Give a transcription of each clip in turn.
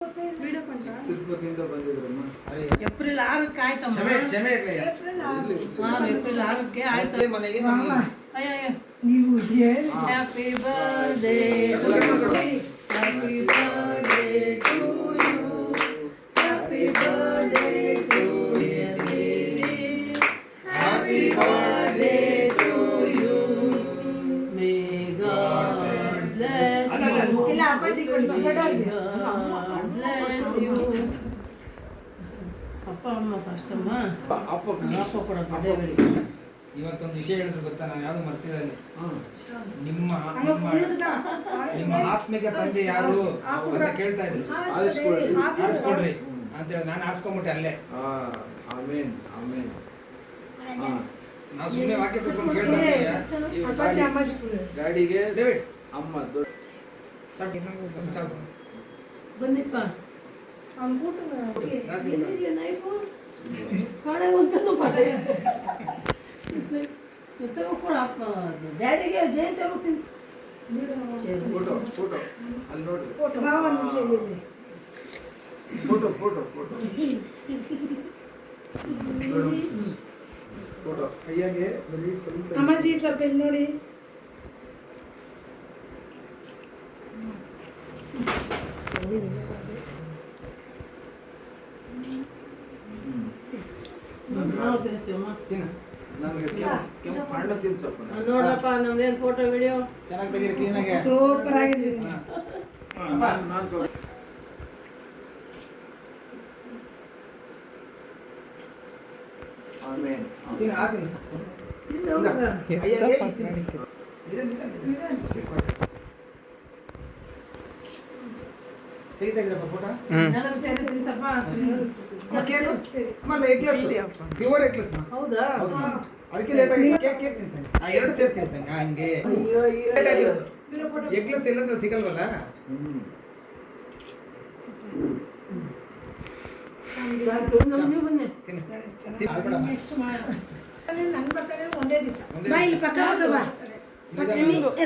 ತಿರುಪತಿಯಿಂದ ಬಂದಿದ್ರಮ್ಮ. April 6ಕ್ಕೆ ಆಯ್ತಮ್ಮ. April 6ಕ್ಕೆ ಆಯ್ತು ಮನೆಗೆ. ನೀವು happy birthday happy birthday to you happy birthday to happy birthday to you may God bless you. ಅಪ್ಪ ಅಮ್ಮ first ಅಮ್ಮ ಅಪ್ಪ ಕೊಡಪ್ಪ. ಇವತ್ತೊಂದು ವಿಷಯ ಹೇಳಿದ್ರು ಗೊತ್ತಾ, ನಾನು ಯಾವ್ದು ಮರ್ತಿಲ್ಲ. ನಿಮ್ಮ ನಿಮ್ಮ ಆತ್ಮಿಕ ತಂದೆ ಯಾರು ಅಂತ ಕೇಳ್ತಾ ಇದ್ರು. ಆರಿಸ್ಕೊಡ್ರಿ ಅಂತೇಳಿ ನಾನು ಆರಿಸ್ಕೊಂಡ್ಬಿಟ್ಟೆ ಅಲ್ಲೇ. ಆಮೇನ್ ಆಮೇನ್. ನಾವು ಸುಮ್ಮನೆ ವಾಕ್ಯ ಕೂತ್ಕೊಂಡು ಕೇಳ್ತಾ ಇದ್ದೀವಿ. ಡ್ಯಾಡಿಗೆ ಅಮ್ಮ ಬಂದಿಪ್ಪ ನೈಫು ಕಾಣೆ ಒಂದು ಕೂಡ ಡ್ಯಾಡಿಗೆ ಜಯಂತಿ ಅವ್ರು ತಿನ್ಸಿ ಫೋಟೋ ಫೋಟೋ ಅಲ್ಲಿ ನೋಡ್ರಿ. Photo photo photo photo photo ಕೈಯಾಗೆ ಅಮ್ಮಾಜಿ ಸ್ವಲ್ಪ ಇಲ್ಲಿ ನೋಡಿ. ನಾವು ತಿನ್ನಿಸ್ತೀವಮ್ಮ. ನನಗೆ ಕೆಂಪು ಹಣ್ಣು ತಿನ್ಸಪ್ಪ. ನೋಡ್ರಪ್ಪ ನಮ್ದೇನು ಫೋಟೋ ವಿಡಿಯೋ ಚೆನ್ನಾಗಿ ತೆಗೀರಿ ಕ್ಲೀನಾಗೆ. ಸೂಪರ್ ಆಗಿದೆ. ಆಮೇನ್. ತೆಗಿತಾಯಿದ್ರಪ್ಪ ಫೋಟೋ. ಹೌದಾ? ಅದಕ್ಕೆ ಲೇಟ್ ಆಗಿ ಕೇಕ್ ತಿನ್ಸಂಗೆ. ಎರಡು ಸೇರಿ ತಿನ್ಸಂಗೆ ಹಂಗೆ. ಎಗ್ಲೆಸ್ ಎಲ್ಲಂದ್ರೆ ಸಿಗಲ್ವಲ್ಲ. ಒಂದೇ ದಿವಸ ಬಾ ಇಲ್ಲಿ ಪಕ್ಕ ಪಕ್ಕ ಬಾ.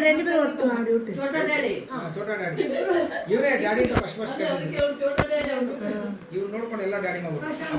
రెండు పేరు వస్తు छोटा डैडी ಇವರೇ ಡ್ಯಾಡಿ ಫಸ್ಟ್ ಇವ್ರು ನೋಡ್ಕೊಂಡು ಎಲ್ಲ ಡ್ಯಾಡಿ ಮಾಡ್ಬಿಟ್ಟು